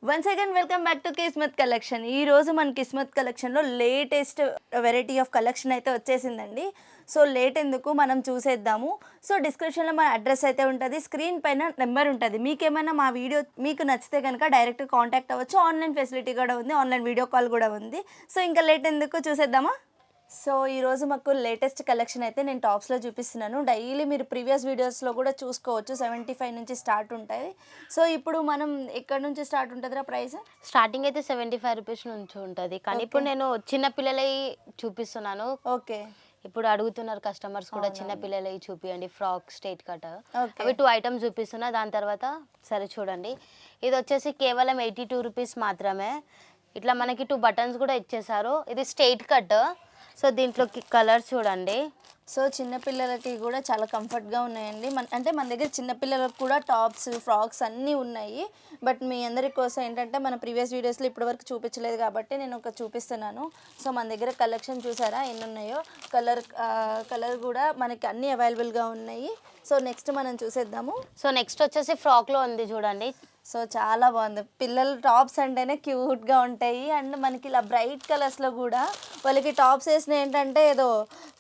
Once again welcome back to Kismat collection. ఈ రోజు మన కిస్మత్ కలెక్షన్లో లేటెస్ట్ వెరైటీ ఆఫ్ కలెక్షన్ అయితే వచ్చేసిందండి. సో లేట్ ఎందుకు మనం చూసేద్దాము. సో డిస్క్రిప్షన్లో మన అడ్రస్ అయితే ఉంటుంది, స్క్రీన్ పైన నెంబర్ ఉంటుంది. మీకేమైనా మా వీడియో మీకు నచ్చితే కనుక డైరెక్ట్ కాంటాక్ట్ అవ్వచ్చు. ఆన్లైన్ ఫెసిలిటీ కూడా ఉంది, ఆన్లైన్ వీడియో కాల్ కూడా ఉంది. సో ఇంకా లేట్ ఎందుకు చూసేద్దామా. సో ఈరోజు మాకు లేటెస్ట్ కలెక్షన్ అయితే నేను టాప్స్లో చూపిస్తున్నాను. డైలీ మీరు ప్రీవియస్ వీడియోస్లో కూడా చూసుకోవచ్చు, 75 నుంచి స్టార్ట్ ఉంటాయి. సో ఇప్పుడు మనం ఎక్కడి నుంచి స్టార్ట్ ఉంటుందిరా ప్రైస్? స్టార్టింగ్ అయితే 75 రూపీస్ నుంచి ఉంటుంది, కానీ ఇప్పుడు నేను చిన్న పిల్లలవి చూపిస్తున్నాను. ఓకే, ఇప్పుడు అడుగుతున్నారు కస్టమర్స్ కూడా చిన్న పిల్లలవి చూపియండి, ఫ్రాక్, స్ట్రైట్ కట్. Okay. అవి 2 ఐటమ్స్ చూపిస్తున్నా. దాని తర్వాత సరే చూడండి, ఇది వచ్చేసి కేవలం 82 రూపీస్ మాత్రమే. ఇట్లా మనకి 2 బటన్స్ కూడా ఇచ్చేసారు. ఇది స్ట్రైట్ కట్. సో దీంట్లోకి కలర్స్ చూడండి. సో చిన్నపిల్లలకి కూడా చాలా కంఫర్ట్గా ఉన్నాయండి. మన దగ్గర చిన్నపిల్లలకు కూడా టాప్స్, ఫ్రాక్స్ అన్నీ ఉన్నాయి. బట్ మీ అందరి కోసం ఏంటంటే మన ప్రీవియస్ వీడియోస్లో ఇప్పటివరకు చూపించలేదు కాబట్టి నేను ఒక చూపిస్తున్నాను. సో మన దగ్గర కలెక్షన్ చూసారా ఎన్ని ఉన్నాయో. కలర్ కూడా మనకి అన్నీ అవైలబుల్గా ఉన్నాయి. సో నెక్స్ట్ మనం చూసేద్దాము. సో నెక్స్ట్ వచ్చేసి ఫ్రాక్లో ఉంది చూడండి. సో చాలా బాగుంది. పిల్లలు టాప్స్ అంటేనే క్యూట్గా ఉంటాయి. అండ్ మనకి ఇలా బ్రైట్ కలర్స్లో కూడా వాళ్ళకి టాప్స్ వేసిన ఏంటంటే ఏదో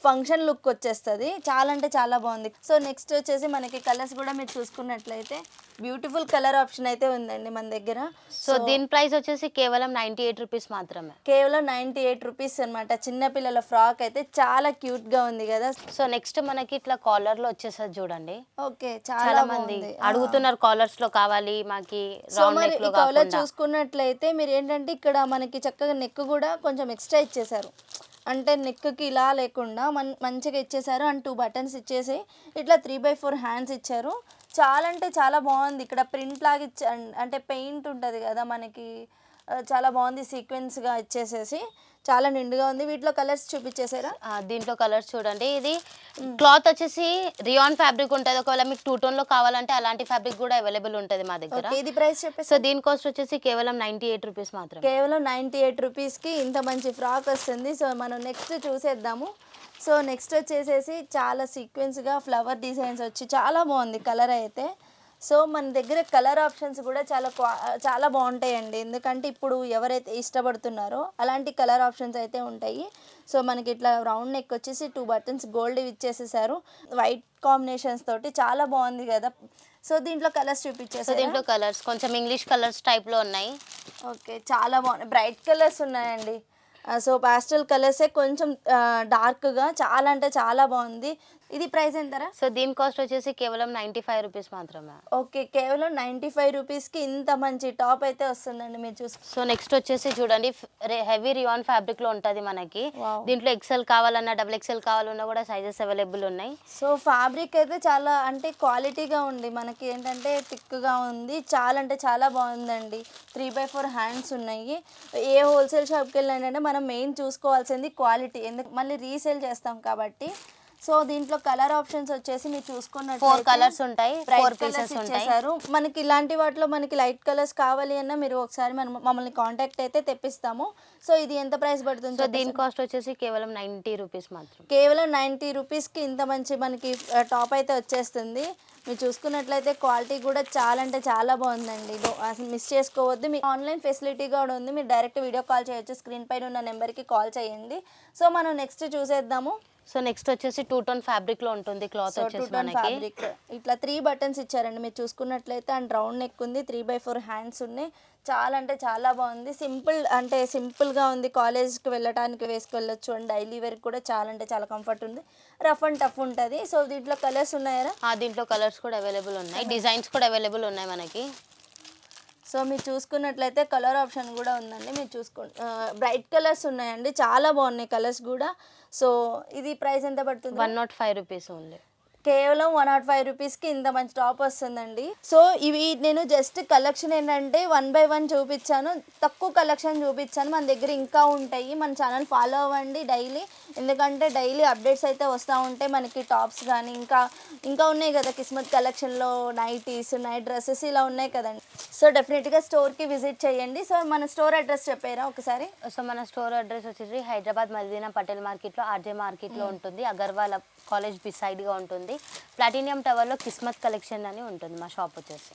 ఫంక్షన్ లుక్ వచ్చేస్తుంది. చాలా అంటే చాలా బాగుంది. సో నెక్స్ట్ వచ్చేసి మనకి కలర్స్ కూడా మీరు చూసుకున్నట్లయితే బ్యూటిఫుల్ కలర్ ఆప్షన్ అయితే ఉందండి మన దగ్గర. సో దీని ప్రైస్ వచ్చేసి కేవలం 98 రూపీస్ మాత్రమే. కేవలం 98 రూపీస్ అనమాట. చిన్నపిల్లల ఫ్రాక్ అయితే చాలా క్యూట్గా ఉంది కదా. సో నెక్స్ట్ మనకి ఇట్లా కాలర్లో వచ్చేసరికి చూడండి. ఓకే, చాలా మంది అడుగుతున్నారు కాలర్స్ లో కావాలి మాకి. సో మరి ఈ కలర్ చూసుకున్నట్లయితే మీరు ఏంటంటే ఇక్కడ మనకి చక్కగా నెక్ కూడా కొంచెం ఎక్స్ట్రా ఇచ్చేసారు. అంటే నెక్కి ఇలా లేకుండా మంచిగా ఇచ్చేసారు. అండ్ 2 బటన్స్ ఇచ్చేసి ఇట్లా 3/4 హ్యాండ్స్ ఇచ్చారు. చాలా అంటే చాలా బాగుంది. ఇక్కడ ప్రింట్ లాగా అంటే పెయింట్ ఉంటుంది కదా మనకి, చాలా బాగుంది. సీక్వెన్స్గా ఇచ్చేసేసి చాలా నిండుగా ఉంది. వీటిలో కలర్స్ చూపించేసారా? దీంట్లో కలర్స్ చూడండి. ఇది క్లాత్ వచ్చేసి రియాన్ ఫ్యాబ్రిక్ ఉంటుంది. ఒకవేళ మీకు 2 టోన్ లో కావాలంటే అలాంటి ఫ్యాబ్రిక్ కూడా అవైలబుల్ ఉంటుంది మా దగ్గర. ఇది ప్రైస్ చెప్పేసి. సో దీని కాస్ట్ వచ్చేసి కేవలం 98 రూపీస్ మాత్రం. కేవలం 98 రూపీస్కి ఇంత మంచి ఫ్రాక్ వస్తుంది. సో మనం నెక్స్ట్ చూసేద్దాము. సో నెక్స్ట్ వచ్చేసేసి చాలా సీక్వెన్స్గా ఫ్లవర్ డిజైన్స్ వచ్చి చాలా బాగుంది కలర్ అయితే. సో మన దగ్గర కలర్ ఆప్షన్స్ కూడా చాలా బాగుంటాయండి. ఎందుకంటే ఇప్పుడు ఎవరైతే ఇష్టపడుతున్నారో అలాంటి కలర్ ఆప్షన్స్ అయితే ఉంటాయి. సో మనకి ఇట్లా రౌండ్ నెక్ వచ్చేసి 2 బటన్స్ గోల్డ్ ఇచ్చేసేసారు. వైట్ కాంబినేషన్స్ తోటి చాలా బాగుంది కదా. సో దీంట్లో కలర్స్ చూపించేసి. సో దీంట్లో కలర్స్ కొంచెం ఇంగ్లీష్ కలర్స్ టైప్లో ఉన్నాయి. ఓకే, చాలా బాగున్నాయి. బ్రైట్ కలర్స్ ఉన్నాయండి. సో పాస్టల్ కలర్సే కొంచెం డార్క్గా చాలా అంటే చాలా బాగుంది. ఇది ప్రైస్ ఎంతరా? సో దీని కాస్ట్ వచ్చేసి కేవలం 95 రూపీస్ మాత్రమే. ఓకే, కేవలం 95 రూపీస్కి ఇంత మంచి టాప్ అయితే వస్తుందండి. మీరు చూసి. సో నెక్స్ట్ వచ్చేసి చూడండి, హెవీ రియాన్ ఫ్యాబ్రిక్లో ఉంటుంది మనకి. దీంట్లో ఎక్సెల్ కావాలన్నా, XXL కావాలన్నా కూడా సైజెస్ అవైలబుల్ ఉన్నాయి. సో ఫ్యాబ్రిక్ అయితే చాలా అంటే క్వాలిటీగా ఉంది. మనకి ఏంటంటే థిక్గా ఉంది. చాలా అంటే చాలా బాగుందండి. 3/4 హ్యాండ్స్ ఉన్నాయి. ఏ హోల్సేల్ షాప్కి వెళ్ళినంటే మనం మెయిన్ చూసుకోవాల్సింది క్వాలిటీ. ఎందుకు మళ్ళీ రీసేల్ చేస్తాం కాబట్టి. సో దీంట్లో కలర్ ఆప్షన్స్ వచ్చేసి మీరు చూసుకున్నట్టు 4 కలర్స్ ఉంటాయి, 4 పీసెస్ ఉంటాయి. మనకి ఇలాంటి వాటిలో మనకి లైట్ కలర్స్ కావాలి అన్నా మీరు ఒకసారి మమ్మల్ని కాంటాక్ట్ అయితే తెప్పిస్తాము. సో ఇది ఎంత ప్రైస్ పడుతుంది? సో దీని కాస్ట్ వచ్చేసి కేవలం 90 రూపీస్ మాత్రం. కేవలం 90 రూపీస్కి ఇంత మంచి మనకి టాప్ అయితే వచ్చేస్తుంది. మీరు చూసుకున్నట్లయితే క్వాలిటీ కూడా చాలా అంటే చాలా బాగుందండి. అసలు మిస్ చేసుకోవద్దు. మీ ఆన్లైన్ ఫెసిలిటీ కూడా ఉంది. మీరు డైరెక్ట్ వీడియో కాల్ చేయొచ్చు. స్క్రీన్ పైన ఉన్న నెంబర్కి కాల్ చేయండి. సో మనం నెక్స్ట్ చూసేద్దాము. సో నెక్స్ట్ వచ్చేసి 2 టోన్ ఫ్యాబ్రిక్ లో ఉంటుంది క్లాత్ వచ్చేసి మనకి. ఇట్లా 3 బటన్స్ ఇచ్చారండి మీరు చూసుకున్నట్లయితే. అండ్ రౌండ్ నెక్ ఉంది, 3/4 హ్యాండ్స్ ఉన్నాయి. చాలా అంటే చాలా బాగుంది. సింపుల్గా ఉంది. కాలేజ్కి వెళ్ళడానికి వేసుకెళ్ళొచ్చు. అండ్ డైలీ వేర్ కూడా చాలా అంటే చాలా కంఫర్ట్ ఉంది. రఫ్ అండ్ టఫ్ ఉంటుంది. సో దీంట్లో కలర్స్ ఉన్నాయా? దీంట్లో కలర్స్ కూడా అవైలబుల్ ఉన్నాయి, డిజైన్స్ కూడా అవైలబుల్ ఉన్నాయి మనకి. సో మీరు చూసుకున్నట్లయితే కలర్ ఆప్షన్ కూడా ఉందండి. మీరు బ్రైట్ కలర్స్ ఉన్నాయండి, చాలా బాగున్నాయి కలర్స్ కూడా. సో ఇది ప్రైస్ ఎంత పడుతుంది? 105 రూపీస్ ఉంది. కేవలం 105 రూపీస్కి ఇంత మంచి టాప్ వస్తుందండి. సో ఇవి నేను జస్ట్ కలెక్షన్ ఏంటంటే 1 by 1 చూపించాను, తక్కువ కలెక్షన్ చూపించాను. మన దగ్గర ఇంకా ఉంటాయి. మన ఛానల్ ఫాలో అవ్వండి డైలీ. ఎందుకంటే డైలీ అప్డేట్స్ అయితే వస్తూ ఉంటాయి మనకి. టాప్స్ కానీ ఇంకా ఉన్నాయి కదా కిస్మత్ కలెక్షన్లో. నైటీస్, నైట్ డ్రెస్సెస్ ఇలా ఉన్నాయి కదండి. సో డెఫినెట్గా స్టోర్కి విజిట్ చేయండి. సో మన స్టోర్ అడ్రస్ చెప్పారా ఒకసారి? సో మన స్టోర్ అడ్రస్ వచ్చేసి హైదరాబాద్ మదీనా పటేల్ మార్కెట్లో, ఆర్జే మార్కెట్లో ఉంటుంది. అగర్వాల్ కాలేజ్ బిసైడ్గా ఉంటుంది. ప్లాటినియం టవర్లో కిస్మత్ కలెక్షన్ అని ఉంటుంది మా షాప్ వచ్చేసి.